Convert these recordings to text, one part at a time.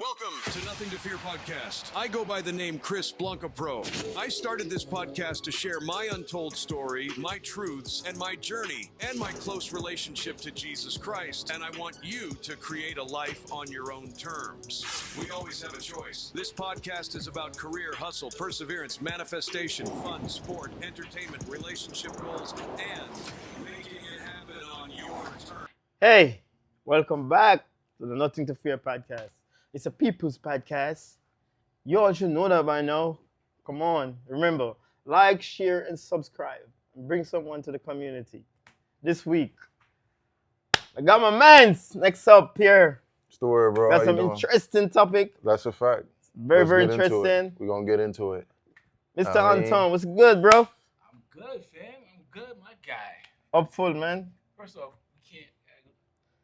Welcome to Nothing to Fear podcast. I go by the name Chris Blanca Pro. I started this podcast to share my untold story, my truths, and my journey, and my close relationship to Jesus Christ. And I want you to create a life on your own terms. We always have a choice. This podcast is about career, hustle, perseverance, manifestation, fun, sport, entertainment, relationship goals, and making it happen on your terms. Hey, welcome back to the Nothing to Fear podcast. It's a people's podcast. You all should know that by now. Come on, remember, like, share, and subscribe. And bring someone to the community. This week, I got my mans next up here. Story, bro. Got some interesting topic. That's a fact. Very interesting. We're going to get into it. Mr. Anton, what's good, bro? I'm good, fam. I'm good, my guy. Up full, man. First off, we can't.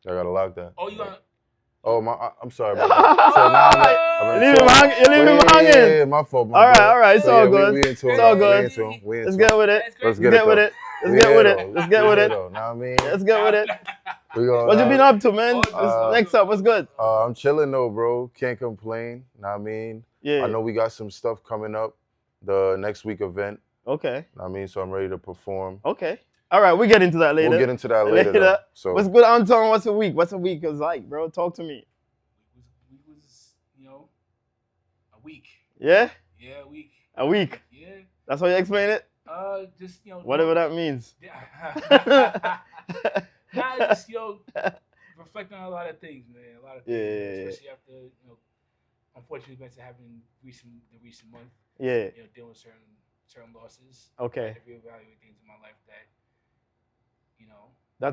I got to lock that. Oh, you got. Oh, I'm sorry, bro. So now You leave him hanging. Yeah, my fault. All right. It's all good. We into It's all it. good. We into Let's it. get with it. Let's Let's get with it. Let's get with it. Know what I mean? Let's get with it. We gonna, What you been up to, man? Oh, Next up, what's good? I'm chilling though, bro. Can't complain. Know what I mean? Yeah. I know we got some stuff coming up. The next week event. Okay. Know what I mean? So I'm ready to perform. Okay. All right, we'll get into that later. We'll get into that later. Though. So What's good, Anton? What's the week? What's the week is like, bro? Talk to me. We was, a week. Yeah? Yeah, a week. A week. Yeah. That's how you explain it? Just Whatever that means. Nah, just reflecting on a lot of things, man. A lot of things, Yeah. especially after unfortunate events that happened the recent month. Yeah. Dealing with certain losses. Okay. I had to reevaluate things in my life that,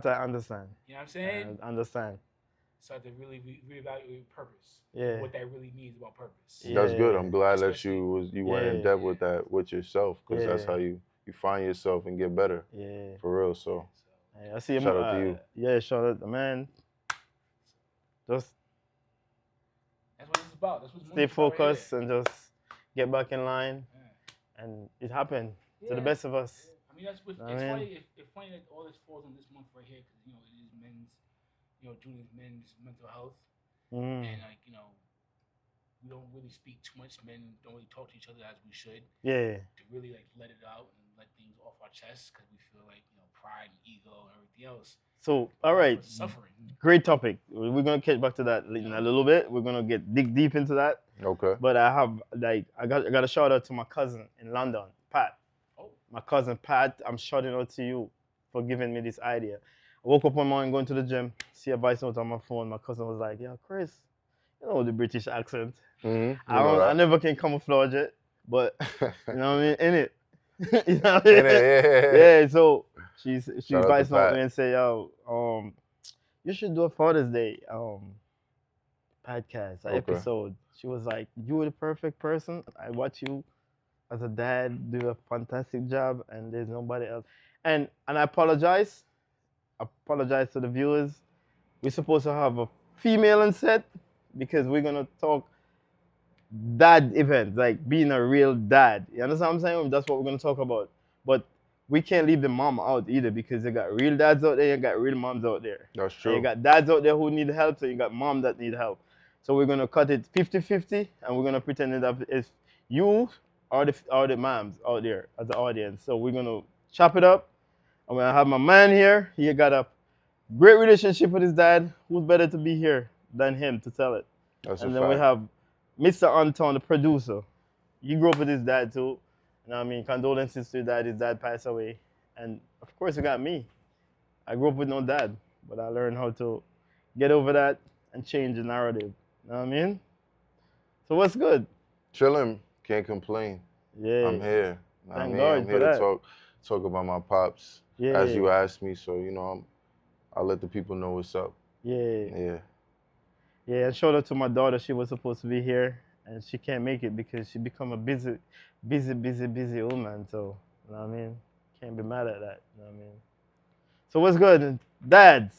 That I understand. you know what I'm saying? I understand. So I had to really reevaluate purpose. Yeah. What that really means about purpose. Yeah. that's good. I'm glad that Especially- you went in depth with that with yourself, because that's Yeah. how you find yourself and get better Yeah. for real. So Hey, I see him. Shout out to you. Yeah, shout out, man. Just That's what it's about. That's what stay it's about right focused here. and just get back in line. Yeah. And it happened to the Yeah. best of us. I mean, that's what, I it's mean- funny. It's funny that all this falls on this month right here because it is men's, June is men's mental health, Mm. and we don't really speak too much. Men don't really talk to each other as we should Yeah. to really let it out and let things off our chests because we feel like pride and ego and everything else. So, all right. We're suffering. Great topic. We're gonna catch back to that in a little bit. We're gonna dig deep into that. okay. But I got a shout out to my cousin in London, Pat. Oh, My cousin Pat, I'm shouting out to you for giving me this idea. I woke up one morning going to the gym, see a voice note on my phone. My cousin was like, "Yeah, Chris, the British accent. I never can camouflage it, but you know what I mean, in it." You know what I mean? Yeah. So she Shout out voice to note Pat. me and say, "Yo, you should do a Father's Day podcast Okay. episode." She was like, "You were the perfect person. I watch you as a dad do a fantastic job, and there's nobody else." And I apologize. Apologize to the viewers. We're supposed to have a female on set because we're gonna talk dad events, like being a real dad. You understand what I'm saying? That's what we're gonna talk about. But we can't leave the mom out either because you got real dads out there, you got real moms out there. That's And true. you got dads out there who need help, so you got moms that need help. So we're gonna cut it 50-50, and we're gonna pretend that it's you or the moms out there as the audience. So we're gonna chop it up. I'm gonna have my man here. He got a great relationship with his dad. Who's better to be here than him to tell it? That's And a then fact. we have Mr. Anton, the producer. You grew up with his dad too. You know what I mean? Condolences to your dad. His dad passed away. And of course, you got me. I grew up with no dad, but I learned how to get over that and change the narrative. You know what I mean? So what's good? Chilling. Can't complain. Yeah. I'm here. Know what I Thank mean? God I'm for here that. to talk about my pops Yeah. as you asked me. So I'll let the people know what's up. Yeah. Yeah. Yeah, and shout out to my daughter. She was supposed to be here, and she can't make it because she become a busy woman. So, you know what I mean? Can't be mad at that. You know what I mean? So what's good? Dad.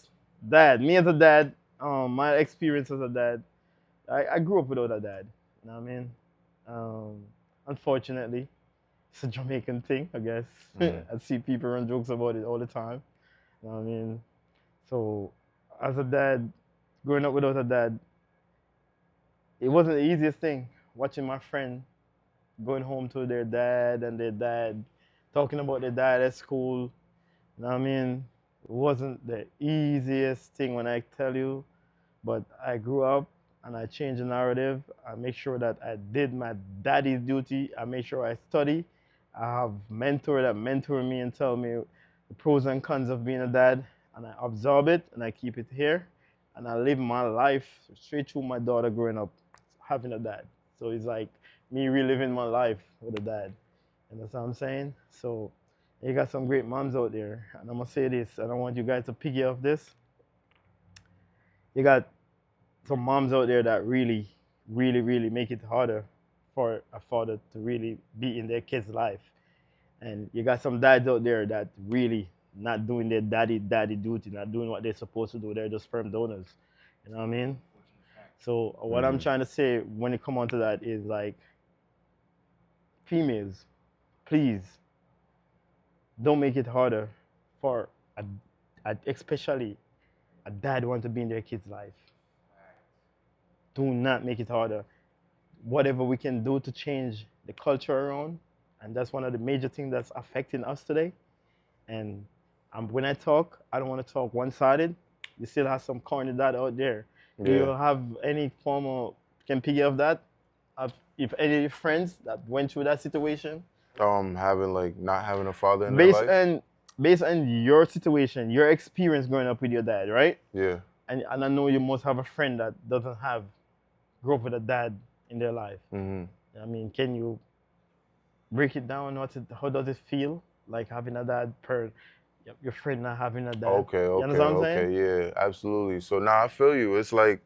Me as a dad, my experience as a dad, I grew up without a dad. You know what I mean? Unfortunately, it's a Jamaican thing, I guess. Mhm. I see people run jokes about it all the time. You know what I mean? So, as a dad, growing up without a dad, it wasn't the easiest thing watching my friend going home to their dad and their dad talking about their dad at school. You know what I mean? It wasn't the easiest thing when I tell you, but I grew up and I changed the narrative. I make sure that I did my daddy's duty. I make sure I study. I have mentor that mentor me and tell me the pros and cons of being a dad, and I absorb it and I keep it here, and I live my life straight through my daughter growing up having a dad. So it's like me reliving my life with a dad. And that's what I'm saying. So you got some great moms out there, and I'm gonna say this. I don't want you guys to piggy off this. You got some moms out there that really, really, really make it harder for a father to really be in their kid's life. And you got some dads out there that really not doing their daddy duty, not doing what they're supposed to do. They're just sperm donors. You know what I mean? So what I'm trying to say when it come on to that is like, females, please don't make it harder for especially a dad want to be in their kid's life. Do not make it harder. Whatever we can do to change the culture around, and that's one of the major things that's affecting us today. And when I talk, I don't want to talk one-sided. You still have some corny dad out there. Do you have any form of, can piggy off that? If any of your friends that went through that situation? Having like not having a father in their life. Based on your situation, your experience growing up with your dad, right? Yeah. And I know you must have a friend that doesn't have grew up with a dad in their life. I mean, can you break it down? How does it feel like having a dad your friend not having a dad? Okay, You understand what I'm saying? yeah, absolutely. So now I feel you. It's like,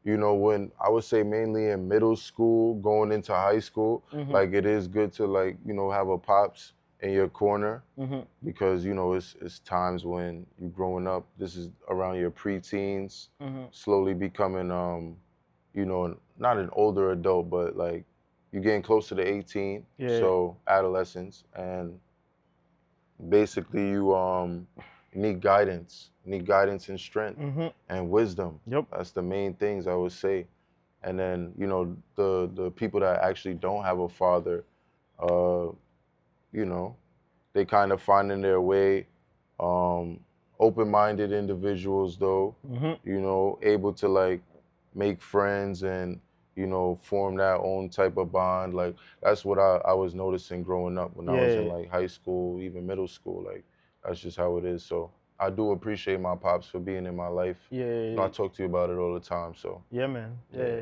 you know, when I would say mainly in middle school, going into high school, like it is good to like, you know, have a pops in your corner because, you know, it's times when you're growing up. This is around your preteens, slowly becoming, you know, not an older adult, but like you're getting closer to 18. Yeah. So adolescence, and basically you need guidance. You need guidance and strength and wisdom. Yep. That's the main things I would say. And then, you know, the people that actually don't have a father, you know, they kind of finding their way. Open-minded individuals though, you know, able to like make friends and, you know, form that own type of bond. Like that's what I was noticing growing up when I was in like high school, even middle school. Like that's just how it is. So I do appreciate my pops for being in my life. Yeah. You know, I talk to you about it all the time. So yeah, man. Yeah.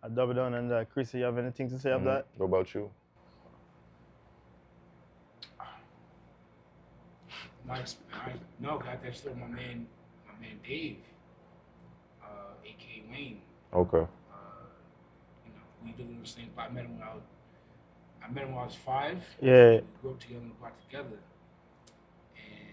I double down on that. Chris, you have anything to say of that? What about you? I got that story. My man Dave, aka Wayne. Okay. You know, we lived in the same spot. I met him when I was 5. Yeah. We grew up together, we got together, and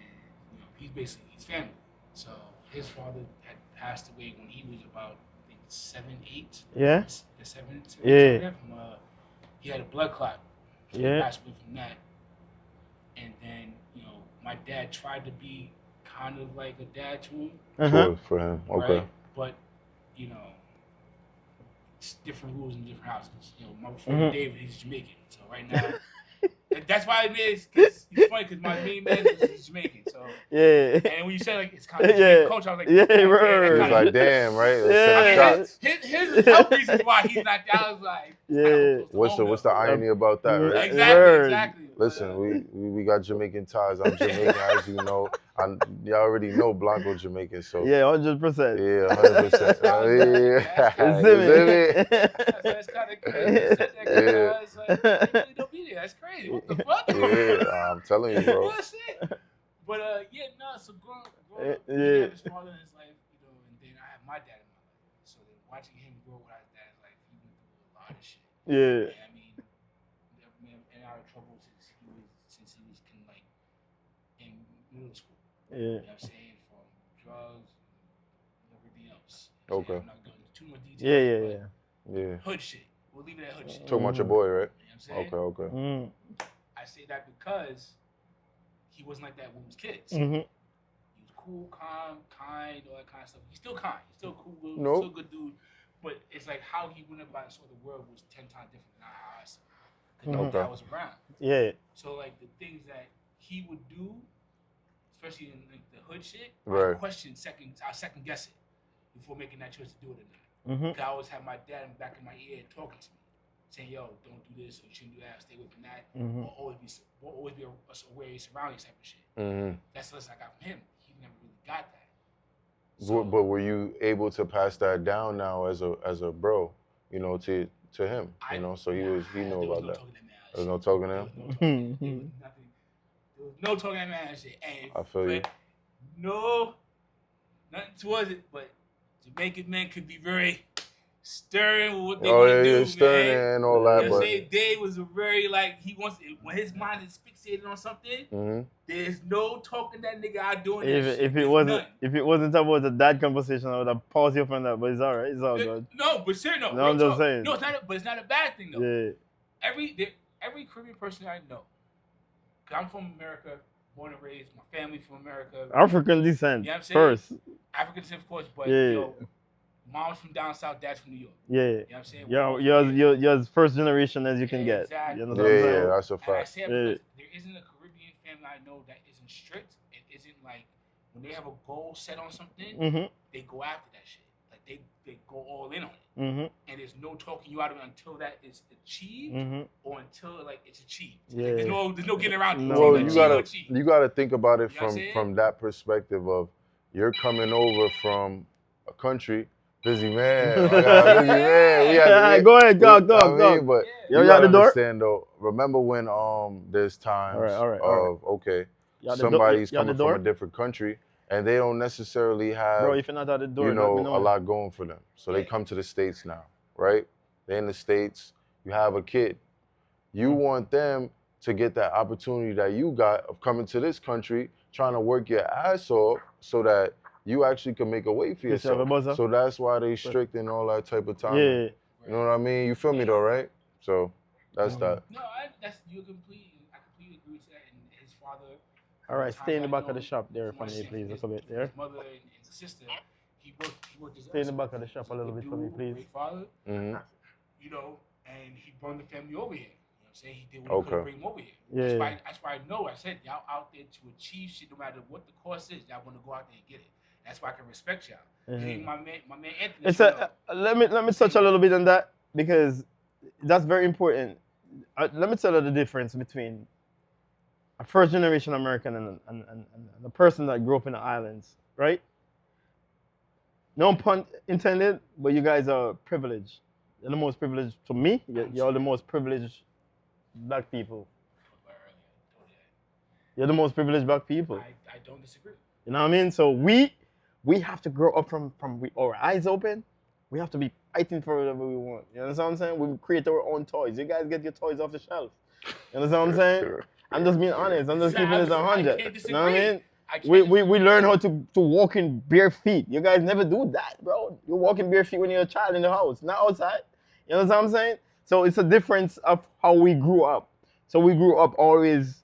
you know, he's family. So his father had passed away when he was about, I think, 7, 8. Yeah. 7. Yeah. He had a blood clot. So he passed away from that. And then, you know, my dad tried to be kind of like a dad to him. For him. Okay. Right? But, you know, it's different rules in different houses. You know, my friend David, he's Jamaican. So right now, that's why it's funny because my main man is Jamaican. So and when you say like it's kind of Jamaican culture, I was like, It's like damn, right? His health reasons why he's not down. I was like, what's the irony about that, right? Exactly. Listen, we got Jamaican ties. I'm Jamaican, as you know. Y'all already know Blanco Jamaican, so 100%. Yeah, 100%. That's kind of crazy. It's like, you really don't be there. That's crazy. What the fuck? Yeah, I'm telling you, bro. But so growing up, he had his father in his life, you know, and then I had my dad in my life. So then watching him grow with his dad, like he went through a lot of shit. Yeah. And, I mean, in our trouble since he was like in middle school. Yeah. You know what I'm saying? From drugs and everything else. Okay. I'm not going into too much detail. Yeah. Hood shit. We'll leave it at hood shit. Talking about your boy, right? You know what I'm saying? Okay. I say that because he wasn't like that when he was kids. He was cool, calm, kind, all that kind of stuff. He's still kind. He's still cool. Still a good dude. but it's like how he went about and saw the world was 10 times different than how I saw it. Because no guy was around. Yeah. So like the things that he would do, especially in like the hood shit, Right. I second guess it before making that choice to do it or not. Mm-hmm. I always have my dad in the back of my ear talking to me, saying, "Yo, don't do this, or you shouldn't do that, stay away from that." Mm-hmm. Or always be aware of your surroundings type of shit. Mm-hmm. That's the lesson I got from him. He never really got that. But were you able to pass that down now as a bro, you know, to him, you know? So he knew about that. There was no talking to him. There was no talking that man and shit. And I feel you. No, nothing towards it, but Jamaican men could be very stern with what they want to do, stern man. and all that. You know, But say Dave was a very when his mind is fixated on something, there's no talking that nigga out doing that shit. If it wasn't about the dad conversation, I would have paused you from that. But it's alright. It's all good. No, but seriously, no. No, I'm just saying. No, it's not. But it's not a bad thing though. Yeah. Every Caribbean person I know, cause I'm from America, born and raised. My family from America. African descent. You know what I'm saying? First. African descent, of course, but Yeah. you know, mom's from down south, dad's from New York. Yeah. You know what I'm saying? You're as first generation as you can get. Exactly. You know what I'm saying? Yeah, that's a And I fact. say it because there isn't a Caribbean family I know that isn't strict. It isn't like when they have a goal set on something, Mm-hmm. they go after that shit. Like they go all in on it. Mm-hmm. And there's no talking you out of it until that is achieved or until like it's achieved. Yeah. Like, there's no getting around it. Well, It's you gotta think about it You know what I'm from that perspective of you're coming over from a country. Busy man. I got a busy man. Go ahead, go. But You you got gotta the door? understand though. Remember when there's times All right. okay, You got the somebody's you got the coming door? from a different country and they don't necessarily have Bro, if you're not at the door, you let me know, a lot going for them. So they come to the States now, right? They're in the States. You have a kid. You want them to get that opportunity that you got of coming to this country, trying to work your ass off so that you actually can make a way for Yes, you have a yourself. buzzer. So that's why they strict and all that type of time. Yeah. You know what I mean? You feel me though, right? So that's that. No, I completely agree with that. And his father. All right, stay in the back of the shop there for me, please. A little bit there. His mother and his sister, he worked his Stay in ass the off. back of the shop a little bit for me, please. Great father, Mm-hmm. you know, and he brought the family over here. You know what I'm saying? He did what he could to bring them over here. Yeah. That's why I know. I said y'all out there to achieve shit, no matter what the cost is. Y'all want to go out there and get it. That's why I can respect y'all. And even my man Anthony. Let me touch a little bit on that because that's very important. Let me tell you the difference between a first generation American and the person that grew up in the islands, right? No pun intended, but you guys are privileged. You're the most privileged to me. You're the most privileged black people. You're the most privileged black people. I don't disagree. You know what I mean? So we have to grow up from our eyes open. We have to be fighting for whatever we want. You understand what I'm saying? We create our own toys. You guys get your toys off the shelf. You understand what I'm saying? I'm just being honest. I'm just keeping it 100. You know what I mean? We learn how to walk in bare feet. You guys never do that, bro. You're walking bare feet when you're a child in the house, not outside. You understand what I'm saying? So it's a difference of how we grew up. So we grew up always,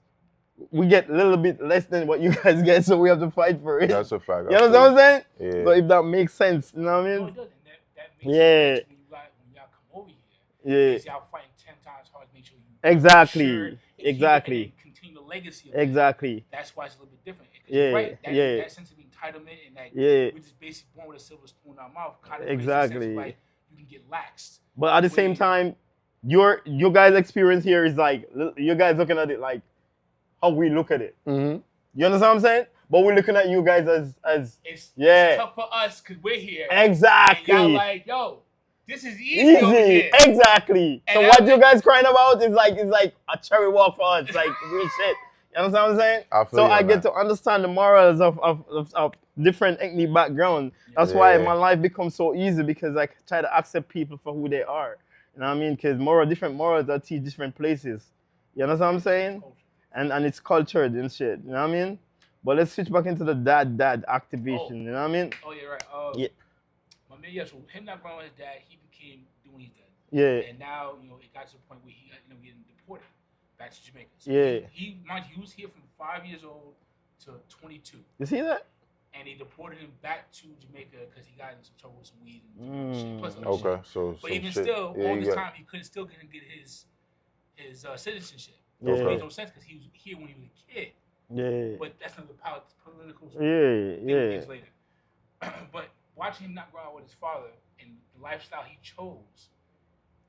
we get a little bit less than what you guys get, so we have to fight for it. That's a fact. You understand what I'm saying? Yeah. So if that makes sense, you know what I mean? No, it doesn't. That makes sense when y'all come over here. Yeah. Because y'all fighting 10 times hard to make sure you Exactly. sure and Exactly. and continue the legacy of Exactly. that. That's why it's a little bit different. Yeah, Right? That sense of entitlement and that we're just basically born with a silver spoon in our mouth kind of Exactly. like you can get laxed. But at the same time, your guys' experience here is like, you guys looking at it like how we look at it. Mm-hmm. You understand what I'm saying? But we're looking at you guys as it's yeah. tough for us because we're here. Exactly. And y'all like, yo, this is easy over here. Exactly. And so what you guys crying about is like a cherry walk for us, like real shit. You understand what I'm saying? So I get to understand the morals of different ethnic background. That's why my life becomes so easy because I try to accept people for who they are. You know what I mean? Because different morals that teach different places. You understand what I'm saying? And it's cultured and shit. You know what I mean? But let's switch back into the dad activation. You know what I mean? Oh, yeah, right. Yeah. My man, yeah, so him not growing with his dad, he became doing his dad. Yeah. And now, it got to the point where he ended up getting deported back to Jamaica. So Yeah. He was here from 5 years old to 22. You see that? and they deported him back to Jamaica because he got in some trouble with some weed and shit, plus other shit. Okay, so But some even shit. still, Yeah, all you this got- time he couldn't get his citizenship. Yeah. Which made no sense because he was here when he was a kid. Yeah. But that's not the political Yeah. things later. But watching him not grow up with his father and the lifestyle he chose,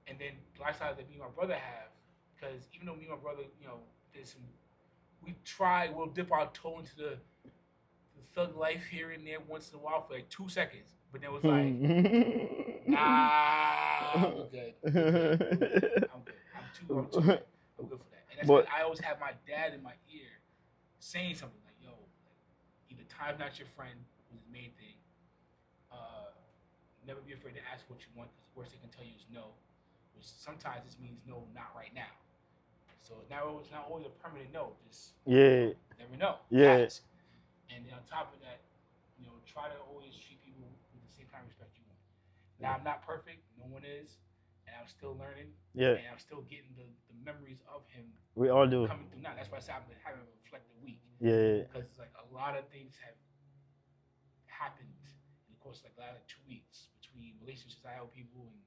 and then the lifestyle that me and my brother have, because even though me and my brother, we'll dip our toe into the thug life here and there once in a while for like 2 seconds, but then it was like, nah, I'm good. I'm good. I'm good for that. And that's because I always have my dad in my ear saying something like, yo, either time's not your friend was his main thing. Never be afraid to ask what you want because the worst they can tell you is no, which sometimes this means no, not right now. So it's not always a permanent no. Just never know. Yeah. Ask. And then on top of that, try to always treat people with the same kind of respect you want. Now I'm not perfect, no one is, and I'm still learning. Yeah. And I'm still getting the memories of him. We all do. Coming through now. That's why I said I've been having a reflective week. Yeah. Because it's like a lot of things have happened in the course of like the last 2 weeks between relationships I have with people and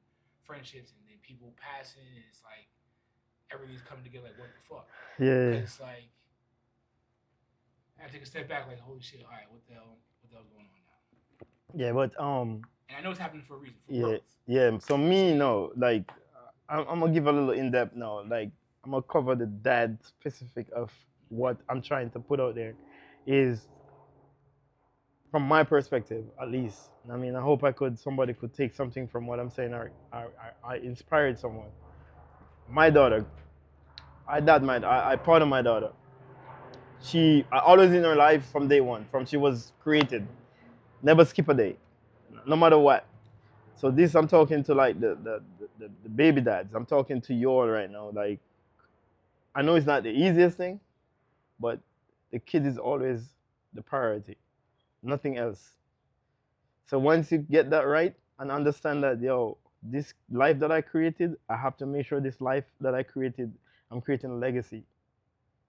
friendships, and then people passing, and it's like everything's coming together. Like, what the fuck? Yeah. Because it's like I take a step back, like, holy shit! All right, what the hell's going on now? Yeah, but And I know it's happening for a reason. For growth. Yeah. So me, like, I'm gonna give a little in depth now. Like, I'm gonna cover the dad specific of what I'm trying to put out there, is from my perspective, at least. I mean, I hope somebody could take something from what I'm saying. I inspired someone. My daughter, I part of my daughter. I always in her life from day one, from she was created. Never skip a day, no matter what. So this, I'm talking to like the baby dads. I'm talking to you all right now. Like, I know it's not the easiest thing, but the kid is always the priority, nothing else. So once you get that right and understand that, this life that I created, I have to make sure this life that I created, I'm creating a legacy.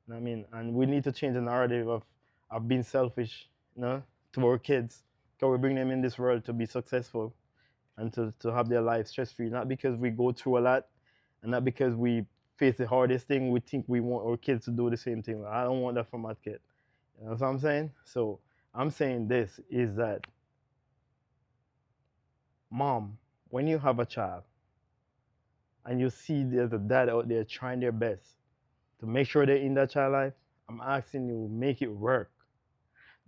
You know what I mean? And we need to change the narrative of being selfish, to our kids. Because we bring them in this world to be successful and to have their life stress-free. Not because we go through a lot and not because we face the hardest thing, we think we want our kids to do the same thing. I don't want that for my kid. You know what I'm saying? So I'm saying this is that, mom, when you have a child and you see there's a dad out there trying their best to make sure they're in that child life, I'm asking you, make it work.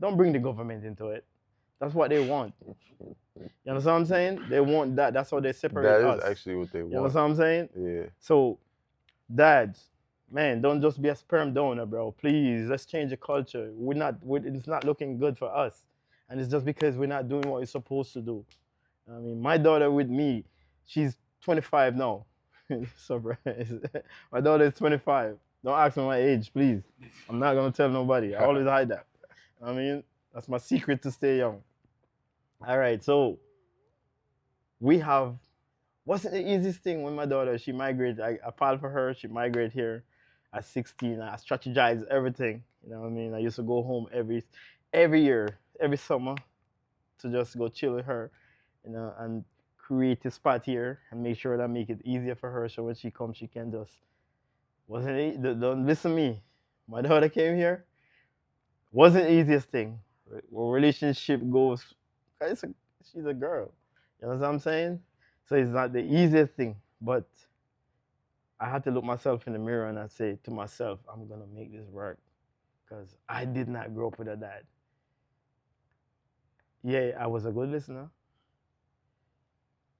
Don't bring the government into it. That's what they want. You understand what I'm saying? They want that. That's how they separate us. That is actually what they want. You understand what I'm saying? Yeah. So, dads, man, don't just be a sperm donor, bro. Please, let's change the culture. It's not looking good for us. And it's just because we're not doing what we're supposed to do. I mean, my daughter with me, she's 25 now. Surprise. My daughter is 25. Don't ask me my age, please. I'm not going to tell nobody. I always hide that. I mean, that's my secret to stay young. All right, so wasn't the easiest thing when my daughter, she migrated. I applied for her, she migrated here at 16. I strategized everything. You know what I mean? I used to go home every year, every summer, to just go chill with her, and create a spot here and make sure that I make it easier for her so when she comes, she can just, wasn't it? Don't listen to me. My daughter came here, wasn't the easiest thing. Where relationship goes, she's a girl. You know what I'm saying? So it's not the easiest thing, but I had to look myself in the mirror and I say to myself, I'm going to make this work because I did not grow up with a dad. Yeah, I was a good listener.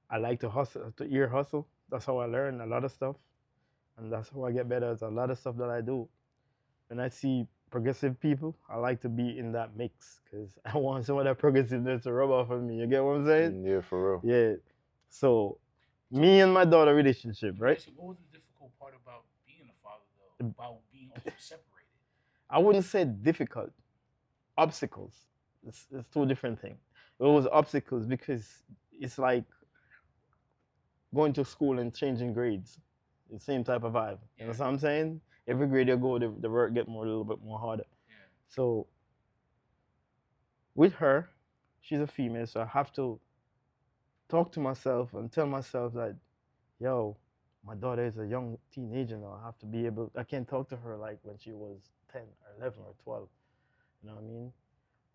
I like to hustle, to ear hustle. That's how I learn a lot of stuff. And that's how I get better at a lot of stuff that I do. When I see progressive people, I like to be in that mix because I want some of that progressiveness to rub off on me. You get what I'm saying? Yeah, for real. Yeah. So, me and my daughter relationship, right? What was the difficult part about being a father, though? About being also separated? I wouldn't say difficult. Obstacles. It's two different things. It was obstacles because it's like going to school and changing grades. The same type of vibe. You know what I'm saying? Every grade you go, the work get a little bit more harder. Yeah. So with her, she's a female, so I have to talk to myself and tell myself that, yo, my daughter is a young teenager now. I have to be able, I can't talk to her like when she was 10 or 11 or 12. You know what I mean?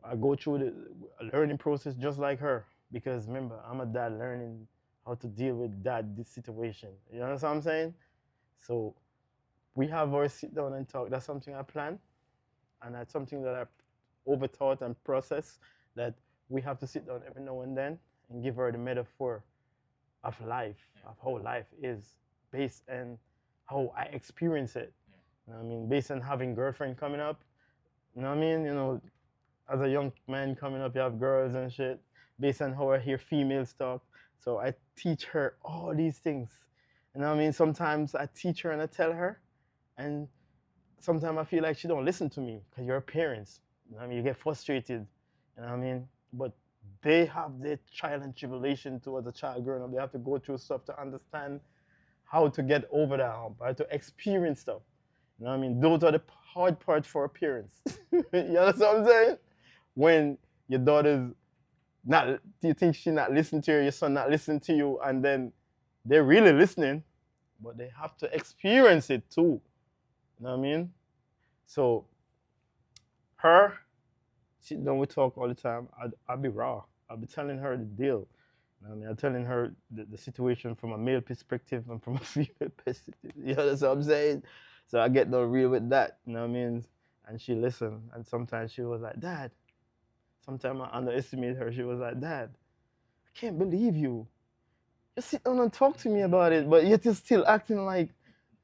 I go through the learning process just like her because remember, I'm a dad learning how to deal with this situation. You know what I'm saying? So we have our sit down and talk. That's something I plan, and that's something that I overthought and processed. That we have to sit down every now and then and give her the metaphor of life, of how life is, based on how I experience it. You know what I mean? Based on having girlfriend coming up. You know what I mean? You know, as a young man coming up, you have girls and shit. Based on how I hear females talk, so I teach her all these things. You know what I mean? Sometimes I teach her and I tell her, and sometimes I feel like she don't listen to me because you're parents. You know what I mean? You get frustrated. You know what I mean? But they have their trial and tribulation towards a child growing up. They have to go through stuff to understand how to get over that hump, how to experience stuff. You know what I mean? Those are the hard parts for parents. You understand what I'm saying? When your daughter's not, do you think she not listening to you, your son not listening to you, and then they're really listening, but they have to experience it too. You know what I mean? So her, sit down, we talk all the time. I'll be raw. I'll be telling her the deal. You know what I mean? I'm telling her the situation from a male perspective and from a female perspective. You know what I'm saying? So I get no real with that. You know what I mean? And she listened. And sometimes she was like, Dad. Sometimes I underestimate her. She was like, Dad, I can't believe you. Just sit down and talk to me about it, but yet you're still acting like,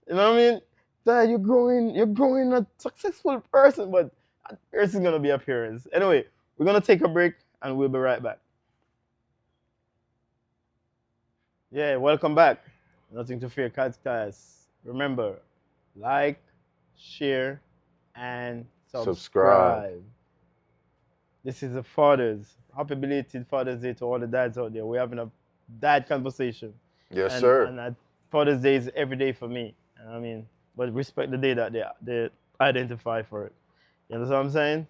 you know what I mean? Dad, you're growing a successful person, but appearance is gonna be appearance. Anyway, we're gonna take a break and we'll be right back. Yeah, welcome back. Nothing to fear, guys. Remember, like, share, and subscribe. This is the fathers. Happy belated Father's Day to all the dads out there. We're having a dad conversation. Yes, sir. And Father's Day is every day for me. You know what I mean? But respect the day that they identify for it. You know what I'm saying?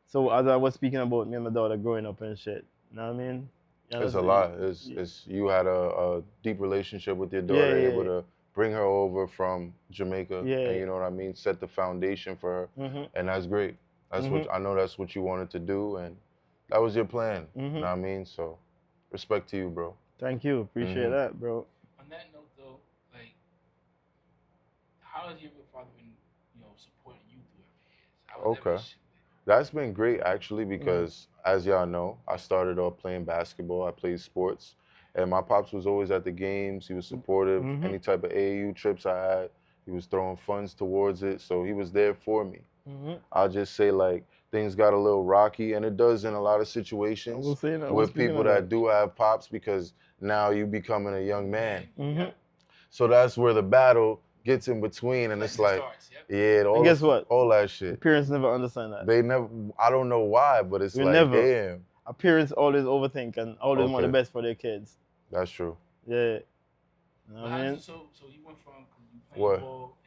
So as I was speaking about me and my daughter growing up and shit, you know what I mean? It's a lot. It's you had a deep relationship with your daughter, able to bring her over from Jamaica, and you know what I mean, set the foundation for her, and that's great. That's what I know. That's what you wanted to do, and that was your plan. You know what I mean? So, respect to you, bro. Thank you. Appreciate that, bro. On that note, though, like, how has your father been, supporting you through everything? Okay. That's been great, actually, because as y'all know, I started off playing basketball. I played sports, and my pops was always at the games. He was supportive. Any type of AAU trips I had, he was throwing funds towards it, so he was there for me. I'll just say, like, things got a little rocky, and it does in a lot of situations with people that do have pops, because now you becoming a young man. So that's where the battle gets in between, and it's like, and guess what? All that shit. Parents never understand that. They never. I don't know why, but it's damn. Parents always overthink and always want the best for their kids. That's true. Yeah. You know what I mean? So you went from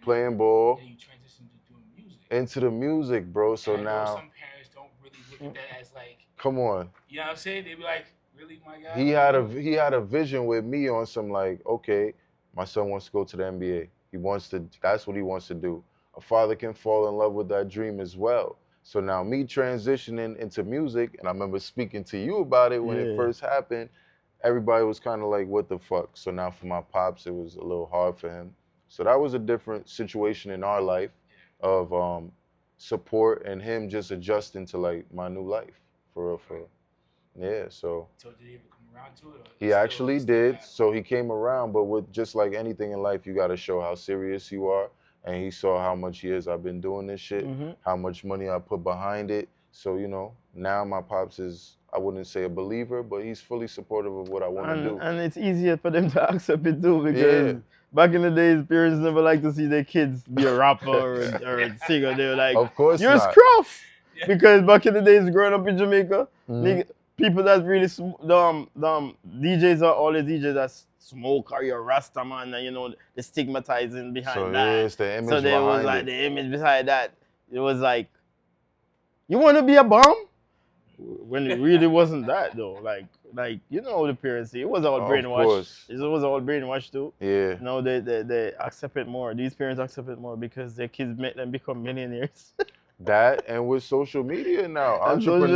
playing ball, and you transitioned to doing music. Into the music, bro. So and now some parents don't really look at that as like. Come on. You know what I'm saying? They be like, really, my guy. He had a vision with me on some, like, okay, my son wants to go to the NBA. That's what he wants to do. A father can fall in love with that dream as well. So now me transitioning into music, and I remember speaking to you about it when it first happened, everybody was kind of like, what the fuck? So now for my pops, it was a little hard for him. So that was a different situation in our life of support and him just adjusting to, like, my new life, for real. Yeah, so. So did he ever come around to it? He actually did. So he came around, but with just like anything in life, you got to show how serious you are. And he saw how much years I've been doing this shit, how much money I put behind it. So, now my pops is, I wouldn't say a believer, but he's fully supportive of what I want to do. And it's easier for them to accept it too, because back in the days, parents never like to see their kids be a rapper or a singer. They were like, of course you're not. scruff. Because back in the days, growing up in Jamaica, people that really, DJs are all the DJs that smoke or you're Rasta man, and the stigmatizing behind that. It's the image so there behind was like it. the image behind that. It was like, you want to be a bum? when it really wasn't that though. Like you know the parents say it was all Of brainwashed. course. It was all brainwashed too. Yeah. No, they accept it more. These parents accept it more because their kids make them become millionaires. That and with social media now, And social media.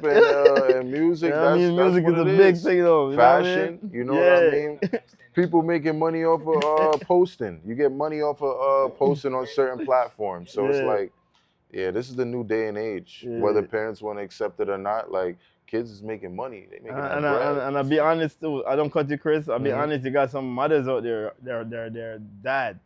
entrepreneurship and music. I mean, That's music what is a it big is. thing though. Fashion, you know what I mean? I understand that. People making money off of posting. You get money off of posting on certain platforms. So it's Yeah. like, yeah, this is the new day and age. Yeah. Whether parents want to accept it or not, like kids is making money. They making that bread. And I'll be honest too. I don't cut you, Chris. I'll be Mhm. honest. You got some mothers out there. Their dad.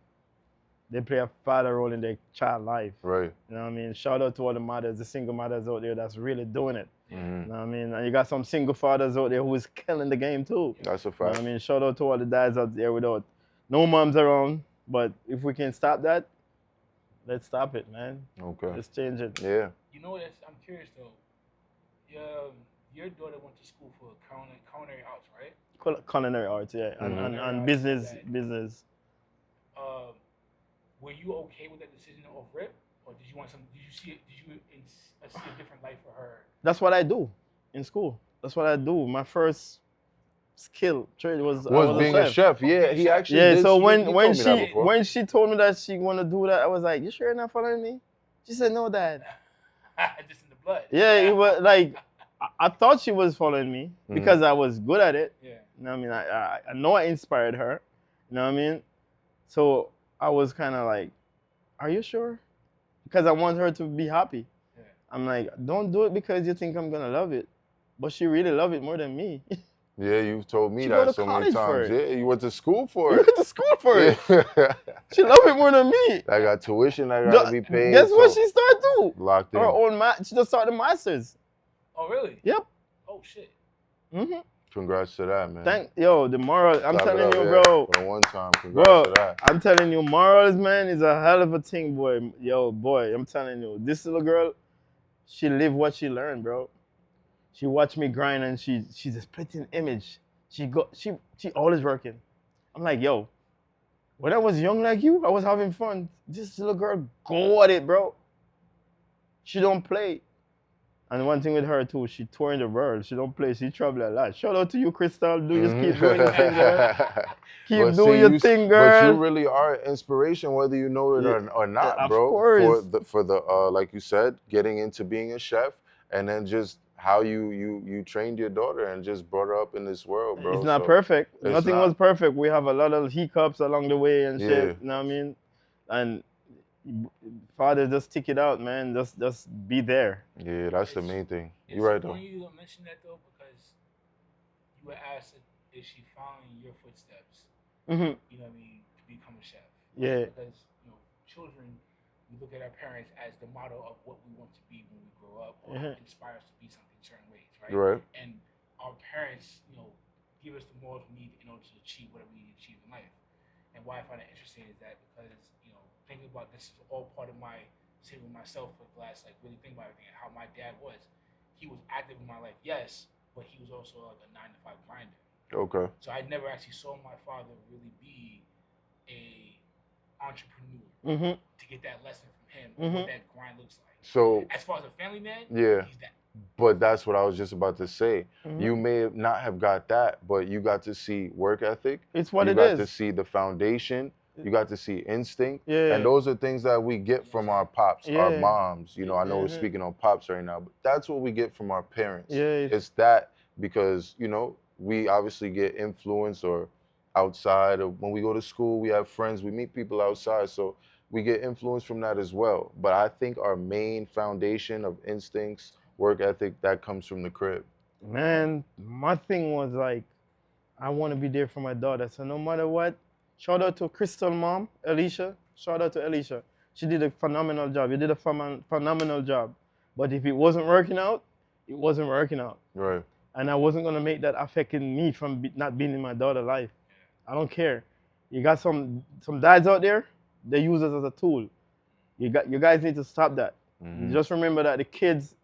They play a father role in their child life. Right. You know what I mean? Shout out to all the mothers, the single mothers out there that's really doing it. Mhm. You know what I mean? And you got some single fathers out there who is killing the game too. That's a You know fact. what I mean? Shout out to all the dads out there without no moms around. But if we can stop that, let's stop it, man. Okay. Let's change it. Yeah. You know what? I'm curious though. Your daughter went to school for culinary arts, right? Culinary arts, yeah. Mhm. And business. Were you okay with that decision off rip, or did you want some? Did you see a different life for her? That's what I do in school. That's what I do. My first skill trade was Being a chef. Yeah, he actually Yeah, did so speak- when he told me that before. when she told me that she wanna do that, I was like, "You sure you're not following me?" She said, "No, Dad." Just in the blood. Yeah, it was like I thought she was following me because I was good at it. Yeah. You know what I mean? I know I inspired her. You know what I mean? So I was kind of like, "Are you sure?" Because I want her to be happy. Yeah. I'm like, "Don't do it because you think I'm gonna love it," but she really loved it more than me. Yeah, you've told me She go that to so many college for times. it. Yeah, you went to school for We it. went to school for it. Yeah. She loved it more than me. I got tuition I gotta be paid. Guess what so she started too? locked in. Her own she just started masters. Oh really? Yep. Oh shit. hmm Congrats to that, man. the moral. I'm Clap it telling up, you, yeah, bro. for one time, congrats Bro, to that. I'm telling you, morals, man, is a hell of a thing, boy. Yo, boy, I'm telling you, this little girl, she live what she learned, bro. She watched me grind, and she's a splitting image. She always working. I'm like, yo, when I was young like you, I was having fun. This little girl go at it, bro. She don't play. And one thing with her too, she touring the world. She don't play. She travel a lot. Shout out to you, Crystal. Just keep doing your thing, girl. Keep But doing see, your thing, girl. But you really are an inspiration, whether you know it or not, of bro. course. For the like you said, getting into being a chef, and then just how you trained your daughter and just brought her up in this world, bro. It's not So perfect. it's Nothing not. was perfect. We have a lot of hiccups along the way and shit. Yeah. You know what I mean? And Father, just stick it out, man. Just be there. Yeah, that's the main thing. It's You're right though. funny you mention that though, because you were asked if she following your footsteps. hmm You know what I mean, to become a chef. Yeah. Because children, we look at our parents as the model of what we want to be when we grow up, or inspire us to be something certain ways, right? Right. And our parents, give us the morals we need in order to achieve whatever we need to achieve in life. And why I find it interesting is that because thinking about this is all part of my sitting with myself for the last really think about everything and how my dad was. He was active in my life, yes, but he was also like a 9-to-5 grinder. Okay. So I never actually saw my father really be a entrepreneur to get that lesson from him what that grind looks like. So As far as a family man, yeah. he's that. But that's what I was just about to say. You may not have got that, but you got to see work ethic. It's what you it got is. to see the foundation. You got to see instinct. Yeah. And those are things that we get from our pops, our Yeah. moms. I know we're speaking on pops right now, but that's what we get from our parents. Yeah. It's that because, we obviously get influence or outside of when we go to school, we have friends, we meet people outside. So we get influence from that as well. But I think our main foundation of instincts, work ethic, that comes from the crib. Man, my thing was like, I want to be there for my daughter. So no matter what, shout out to Crystal mom, Alicia. Shout out to Alicia. She did a phenomenal job. You did a phenomenal job. But if it wasn't working out, it wasn't working out. Right. And I wasn't going to make that affecting me from not being in my daughter's life. I don't care. You got some dads out there, they use us as a tool. You guys need to stop that. Just remember that the kids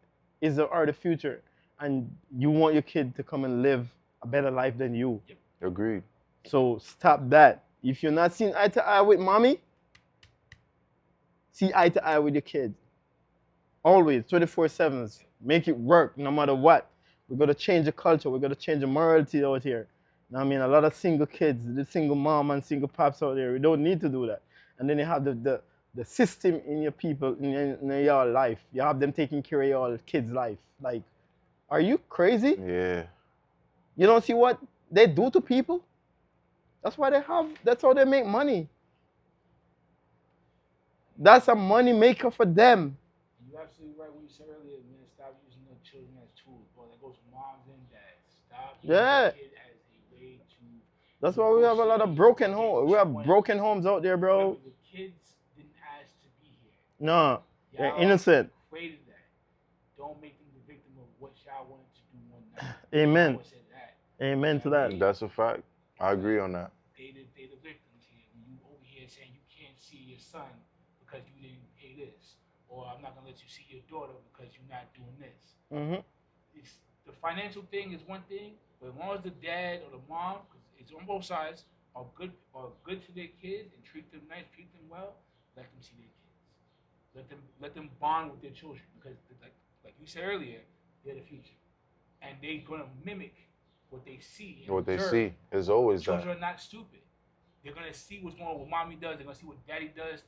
are the future. And you want your kid to come and live a better life than you. Agreed. So stop that. If you're not seeing eye to eye with mommy, see eye to eye with your kid. Always 24/7s. Make it work no matter what. We gotta change the culture. We gotta change the morality out here. Now, I mean, a lot of single kids, the single mom and single pops out there. We don't need to do that. And then you have the system in your people in your life. You have them taking care of your kids' life. Like, are you crazy? Yeah. You don't see what they do to people? That's why they have. That's how they make money. That's a money maker for them. You're absolutely right when you said earlier, man, stop using the children as tools. Boy, that goes for moms and dads. Stop using Yeah. the kid as a way to. That's why we have a lot of broken homes. We have broken homes out there, bro. Remember, the kids didn't ask to be here. No, they're Y'all innocent. created that. Don't make them the victim of what y'all wanted to do one night. Amen. I always said that. Amen to that. That's a fact. I agree on that. They the victims here. When you over here saying you can't see your son because you didn't pay this, or I'm not gonna let you see your daughter because you're not doing this. Mm-hmm. It's the financial thing is one thing, but as long as the dad or the mom, because it's on both sides, are good to their kids and treat them nice, treat them well, let them see their kids. Let them bond with their children because like you said earlier, they're the future, and they're gonna mimic what they see. And What they observe. see is always Children that. are not stupid. They're gonna see what's going on, what mommy does. They're gonna see what daddy does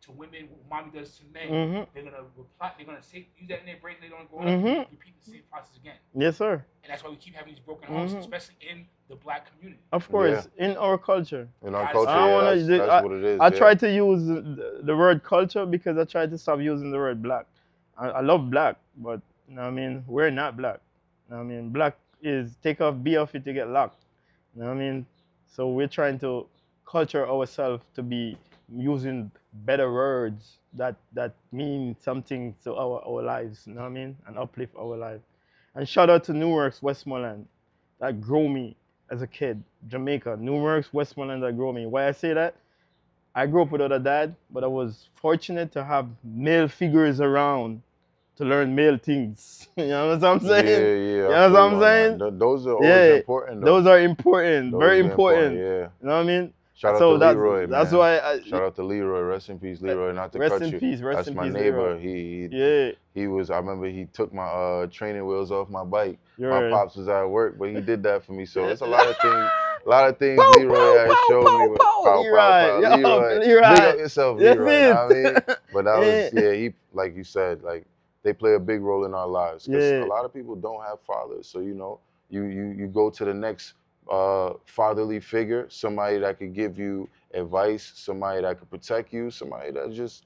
to women, what mommy does to men. Mm-hmm. They're gonna reply. They're gonna use that in their brain. They don't grow Mm-hmm. up. Repeat the same process again. Yes, sir. And that's why we keep having these broken homes, Mhm. especially in the black community. Of course, in our culture. In our I culture, don't wanna- that's what it is. I yeah. try to use the word culture because I try to stop using the word black. I love black, but you know what I mean, we're not black. You know what I mean, black is take off B off it to get locked. You know what I mean? So we're trying to culture ourselves to be using better words that mean something to our lives, you know what I mean? And uplift our life. And shout out to Newark's Westmoreland that grew me as a kid. Jamaica, Newark's Westmoreland that grew me. Why I say that? I grew up without a dad, but I was fortunate to have male figures around to learn male things. You know what I'm saying? Yeah, You I know feel what I'm you on saying? that. Those are always Yeah, important, though. those are important, Those very are important. Yeah. You know what I mean? Shout out So to Leroy, that's man. why Shout out to Leroy. Rest in peace, Leroy. Not to rest cut in you. peace, rest That's in my peace, neighbor. Leroy. He was. I remember he took my training wheels off my bike. You're My right. pops was at work, but he did that for me. So it's a lot of things. A lot of things Pow, Leroy pow, has pow, showed me. pow, pow. Leroy. Yo, Leroy. Leroy. Big up yourself, That's Leroy. Know what I mean? it. But that was he like you said, like they play a big role in our lives because a lot of people don't have fathers. So you go to the next fatherly figure, somebody that could give you advice, somebody that could protect you, somebody that just,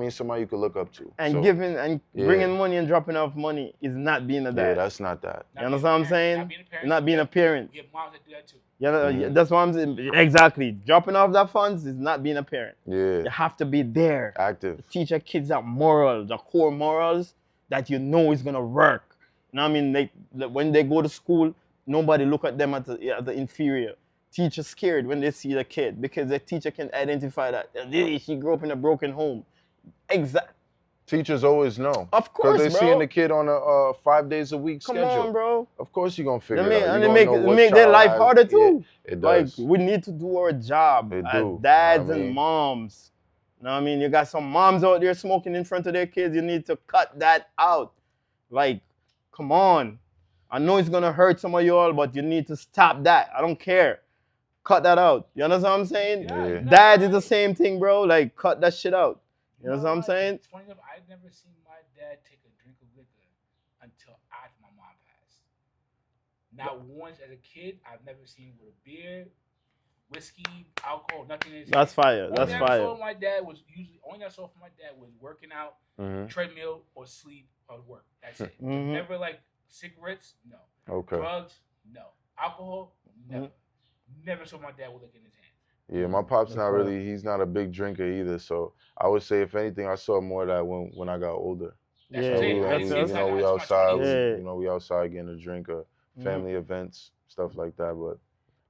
somebody you could look up to. And So, giving and bringing money and dropping off money is not being a dad. yeah, that's not that. You understand what I'm saying? Not being a parent. We have moms that do that too. Yeah, that's what I'm saying. Exactly. Dropping off that funds is not being a parent. Yeah. You have to be there. Active. To teach your kids that morals, the core morals that you know is gonna work. You know what I mean? When they go to school, nobody look at them as the inferior. Teacher scared when they see the kid because the teacher can identify that she grew up in a broken home. Exactly. Teachers always know. Of course, because they're bro. seeing the kid on a 5 days a week schedule. Come on, bro. Of course you're gonna figure They it out. and they make their life harder too. Yeah, it Like does. we need to do our job It as do. dads I mean- and moms. You know what I mean? You got some moms out there smoking in front of their kids. You need to cut that out. Like, come on. I know it's gonna hurt some of y'all, but you need to stop that. I don't care. Cut that out. You understand what I'm saying? Yeah. Dad is the same thing, bro. Like, cut that shit out. You know what I'm saying? It's funny enough, I've never seen my dad take a drink of liquor until after my mom passed. Not once as a kid, I've never seen him with a beer, whiskey, alcohol, nothing. That's fire. Only That's thing I fire. saw my dad was only thing I saw from my dad was working out, treadmill, or sleep or work. That's it. Mhm. Never like cigarettes, no. Okay. Drugs, no. Alcohol, never. Never saw my dad with liquor in his hand. Yeah, my pop's not right. really. He's not a big drinker either. So I would say, if anything, I saw more of that when I got older. That's Yeah, what I'm saying. we, I didn't see it we until I was in my outside. 20s. Yeah. We outside getting a drink or family events, stuff like that. But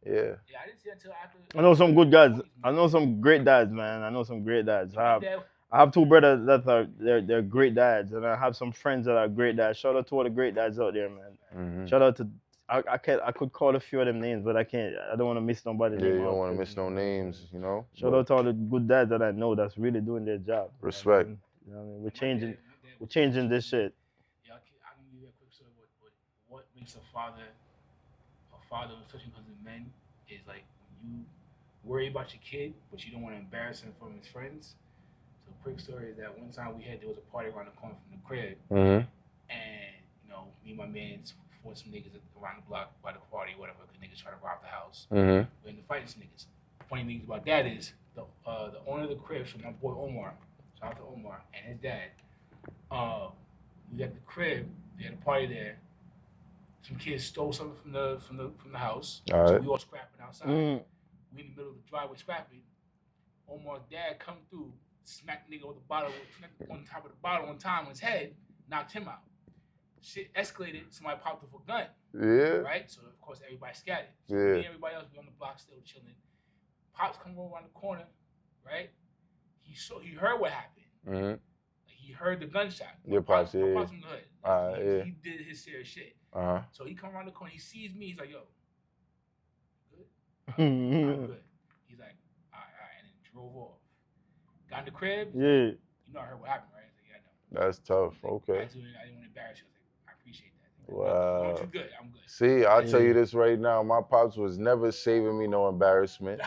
yeah, Yeah, I didn't see it until after. I know some good dads. 20s, I man. know some great dads, man. I know some great dads. My dad- I have two brothers that are they're great dads, and I have some friends that are great dads. Shout out to all the great dads out there, man. Shout out to I could call a few of them names, but I can't. I don't want to miss nobody's yeah, name. you don't out, want to 'cause- miss no names, you know. Shout out to all the good dads that I know that's really doing their job. Respect. You know what I mean? We're changing. We're changing this shit. Yeah, I can give you a quick story. What makes a father, especially because of men, is like when you worry about your kid, but you don't want to embarrass him from his friends. So, quick story is that one time there was a party around the corner from the crib, and me and my mans fought some niggas around the block by the party, whatever, because niggas try to rob the house. We're in the fighting some niggas. Funny thing about that is the owner of the crib, so my boy Omar, shout out to Omar and his dad. We at the crib. They had a party there. Some kids stole something from the house. All right. So we all scrapping outside. We in the middle of the driveway scrapping. Omar's dad come through, smacked the nigga with the bottle, on top of the bottle one time on his head, knocked him out. Shit escalated. Somebody popped up a gun. Yeah. Right. So of course everybody scattered. So Yeah. me and everybody else be on the block still chilling. Pops come over around the corner. Right. He heard what happened. He heard the gunshot. Your pops, My pops from the hood. He did his serious shit. So he come around the corner. He sees me. He's like, "Yo, good." I'm good. He's like, "All right," and then drove off. Got in the crib. Yeah. You know, I heard what happened, right? I was like, "Yeah, I know." That's tough. Like, Okay. I didn't want to embarrass you. I was like, "I appreciate that." Wow. You good? I'm good. See, I'll tell you this right now. My pops was never saving me no embarrassment.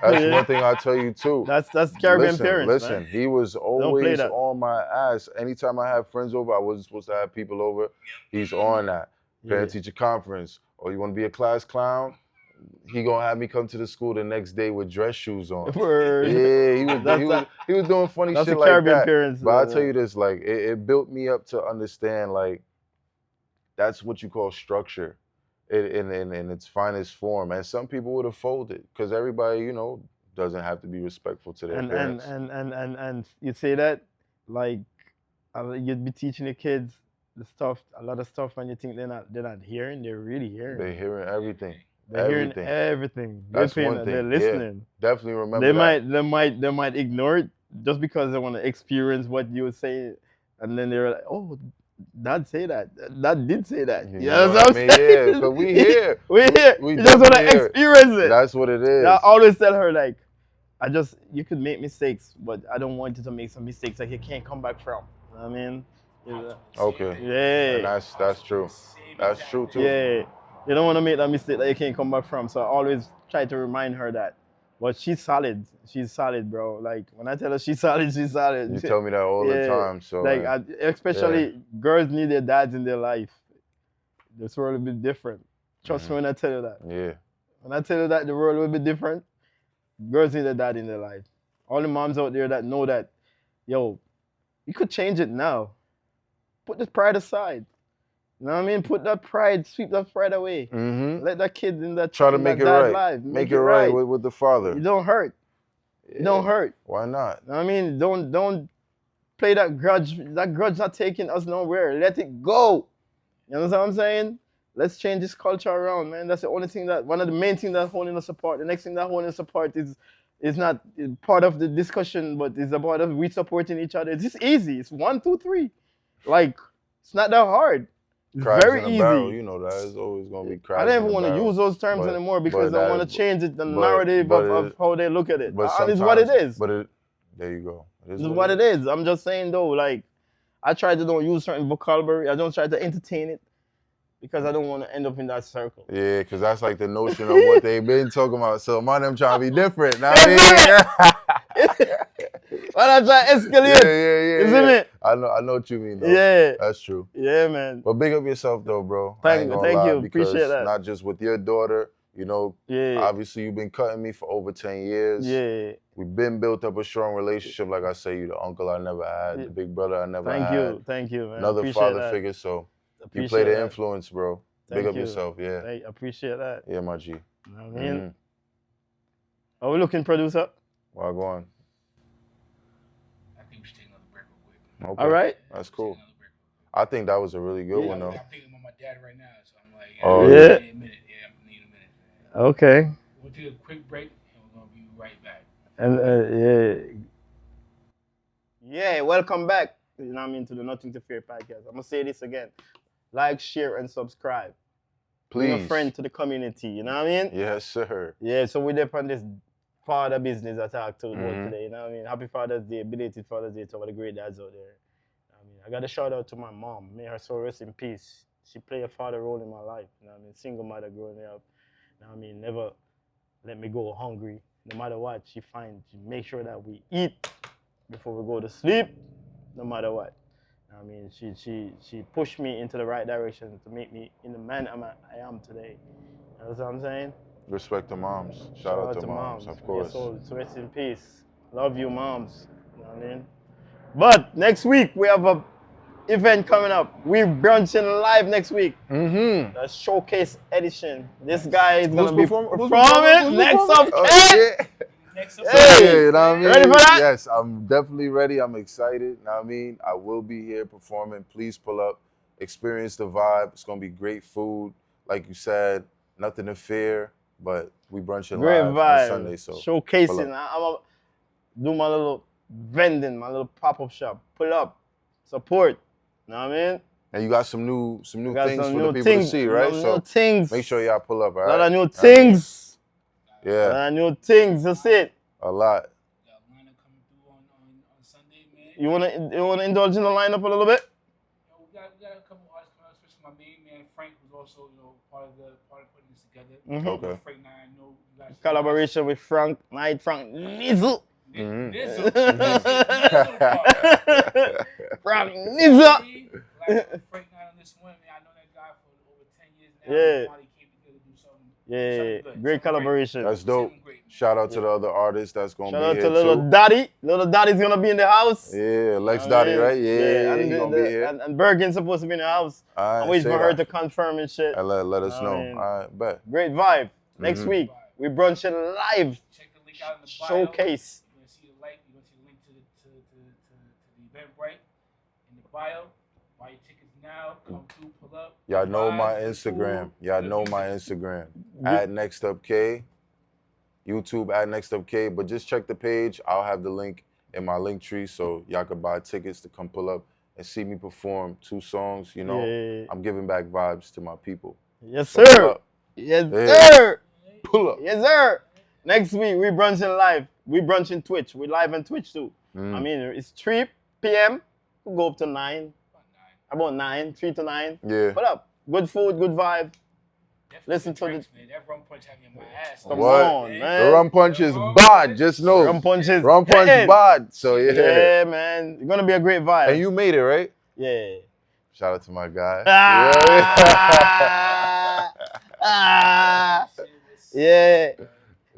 That's one thing I'll tell you too. That's Caribbean parents. Listen, man. he was play always that. on my ass. Anytime I have friends over, I wasn't supposed to have people over. He's on that. Parent teacher conference. Or you want to be a class clown? He gonna have me come to the school the next day with dress shoes on. Word. Yeah, he was doing funny That's shit the like Caribbean that. parents. But I'll tell you this, like it built me up to understand like that's what you call structure in its finest form. And some people would have folded because everybody, doesn't have to be respectful to their parents. And you say that like you'd be teaching the kids a lot of stuff, and you think they're not hearing, they're really hearing. They're hearing everything. They're hearing everything. That's They're one thing. They're listening. Yeah, definitely remember that. They might ignore it just because they want to experience what you were saying, and then they're like, "Oh, Dad say that. Dad did say that." You know what I mean? Yeah, because we here. We here. We You just want to definitely here. experience it. That's what it is. I always tell her like, you could make mistakes, but I don't want you to make some mistakes that you can't come back from. You know what I mean? Okay. Yeah. And that's true. That's true too. Yeah. You don't want to make that mistake that you can't come back from. So I always try to remind her that. But she's solid. She's solid, bro. Like when I tell her she's solid, she's solid. You tell me that all the time. So like especially girls need their dads in their life. This world will be different. Trust me when I tell you that. Yeah. When I tell you that the world will be different, girls need their dad in their life. All the moms out there that know that, yo, you could change it now. Put this pride aside. You know what I mean? Put that pride, sweep that pride away. Let that kid in that try to make it right. Life. Make it right with the father. You don't hurt. Yeah. You don't hurt. Why not? You know what I mean? Don't play that grudge. That grudge not taking us nowhere. Let it go. You know what I'm saying? Let's change this culture around, man. That's the only thing one of the main things that's holding us apart. The next thing that's holding us apart is not part of the discussion, but it's about us we supporting each other. It's easy. It's 1, 2, 3. Like, it's not that hard. It's Crabs very in a easy. barrel, you know that. It's always going to be crabs. I don't even in a want to barrel. use those terms anymore because I want to change the narrative of how they look at it. But it's what it is. But there you go. It's what it is. I'm just saying though, like, I try to don't use certain vocabulary. I don't try to entertain it because I don't want to end up in that circle. Yeah, because that's like the notion of what they've been talking about. So my them trying to be different. Now I mean, Why not try to escalate? Yeah. Isn't it? I know what you mean though. Yeah. That's true. Yeah, man. But big up yourself though, bro. Thank you. Appreciate that. Not just with your daughter, obviously you've been cutting me for over 10 years. Yeah. We've been built up a strong relationship. Like I say, you the uncle I never had, the big brother I never had. Thank you, man. Another father figure, so you play the influence, bro. Big up yourself, yeah. I appreciate that. Yeah, my G. You know what I mean? Are we looking, producer? Well, go on. I think we should take another break real quick. Okay. All right. That's cool. I think that was a really good one, though. I'm thinking about my dad right now, so I'm like, Oh, yeah. I need a minute. Yeah, I'm gonna need a minute. Man. Okay. We'll take a quick break, and we're gonna be right back. And yeah, welcome back. You know what I mean, to the Nothing to Fear podcast. I'm gonna say this again: like, share, and subscribe. Please. Bring a friend to the community. You know what I mean? Yes, sir. Yeah. So we're there on this father business I talked about today. You know what I mean? Happy Father's Day, belated Father's Day to all the great dads out there. I mean, I got a shout out to my mom. May her soul rest in peace. She played a father role in my life. You know what I mean? Single mother growing up. You know what I mean? Never let me go hungry. No matter what, she make sure that we eat before we go to sleep. No matter what. You know what I mean? She pushed me into the right direction to make me in the man I am today. You know what I'm saying? Respect to moms. Shout out to moms, of course. So rest in peace. Love you, moms. You know what I mean? But next week we have a event coming up. We're brunching live next week. Mm-hmm. The showcase edition. This guy is gonna be performing? performing next up. Yeah. Next Hey, you know what I mean? ready for that? Yes, I'm definitely ready. I'm excited. You know what I mean? I will be here performing. Please pull up, experience the vibe. It's gonna be great food. Like you said, nothing to fear, but we brunching Great live vibe. on Sunday. So Showcasing. pull up. I'm gonna do my little vending, my little pop-up shop. Pull up, support. You know what I mean? And you got some new Got things some for new the people things, to see, right? New So things. make sure y'all pull up, all A right? lot of new things. A Yeah, lot of new things. That's it. a lot. Got a lineup coming through on Sunday, man. You wanna indulge in the lineup a little bit? We got a couple artists coming out, especially my main man Frank, who's also part of putting this together. Okay. Frank and I know you guys. Collaboration with Frank Nizzle. Mhm. Nizzle. Frank Nizzle. Frank and I on this one, man. I know that guy for over 10 years now. Yeah. Finally came together to do something. Yeah, something good, great something collaboration. That's dope. Something great. Shout out to the other artists that's gonna Shout be out here to Little too. Daddy. Little Daddy's gonna be in the house. Yeah, Lex You know what I Dottie, mean? right? Yeah, and he the- gonna the- be here. And Bergen's supposed to be in the house. All right, I'm waiting say for her that. to confirm and shit. And let us You know know. what I mean? All right, bet. Great vibe. Next Mhm. week, we brunching live. Check the link out in the bio. Showcase. You're gonna see the link. You're gonna see the link to the Eventbrite in the bio. Buy your tickets now. Come through, pull up. Y'all know my Vibe, Instagram. food, Y'all good know my music. Instagram. At Next Up K. YouTube at Next Up K. But just check the page. I'll have the link in my link tree so y'all can buy tickets to come pull up and see me perform 2 songs. You know, Yeah. I'm giving back vibes to my people. Yes, So pull sir. up. Yes, Yeah. sir. Pull up. Yes, sir. Next week, we brunching live. We brunching Twitch. We live on Twitch too. Mm. I mean, it's 3 p.m. We go up to 9. About 9. About 9, 3 to 9. Yeah. Pull up. Good food, good vibe. Definitely Listen to drinks, man. That rum punch had me in my ass. Come What? on, The man. rum punch is bad. Just know. Rum punches. Rum punch hitting. bad. So yeah. Yeah, man. It's gonna be a great vibe. And you made it, right? Yeah. Shout out to my guy. Ah, ah, yeah. Yeah.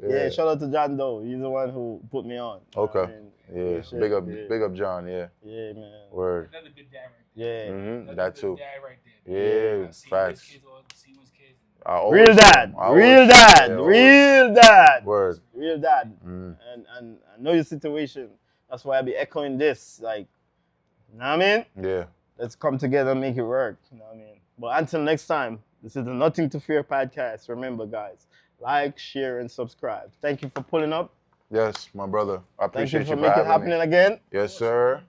Yeah, shout out to John Doe. He's the one who put me on. You know what I Okay. mean? Yeah. Good shit. Yeah. Big up John, yeah. Yeah, man. Word. Another good dad right Yeah. there. Mhm, Another that good too. dad right there. Yeah, I see facts. his kids or see his kids. I always Real say dad. him. I always Real say him. dad. Yeah, Real dad. Word. Real dad. Mm. And I know your situation. That's why I be echoing this. Like, you know what I mean? Yeah. Let's come together and make it work. You know what I mean? But until next time, this is the Nothing to Fear podcast. Remember, guys, like, share, and subscribe. Thank you for pulling up. Yes, my brother. I Thank appreciate you for you making it having me. happening again. Yes, sir.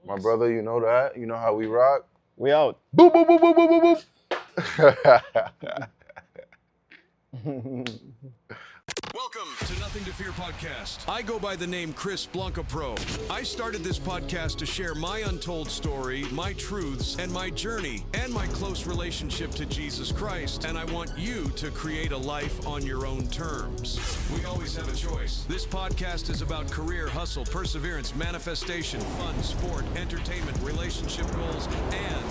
My brother, you know that. You know how we rock. We out. Boop, boop, boop, boop, boop, boop, boop. Welcome to Nothing to Fear podcast. I go by the name Chris Blanca Pro. I started this podcast to share my untold story, my truths, and my journey, and my close relationship to Jesus Christ. And I want you to create a life on your own terms. We always have a choice. This podcast is about career, hustle, perseverance, manifestation, fun, sport, entertainment, relationship goals, and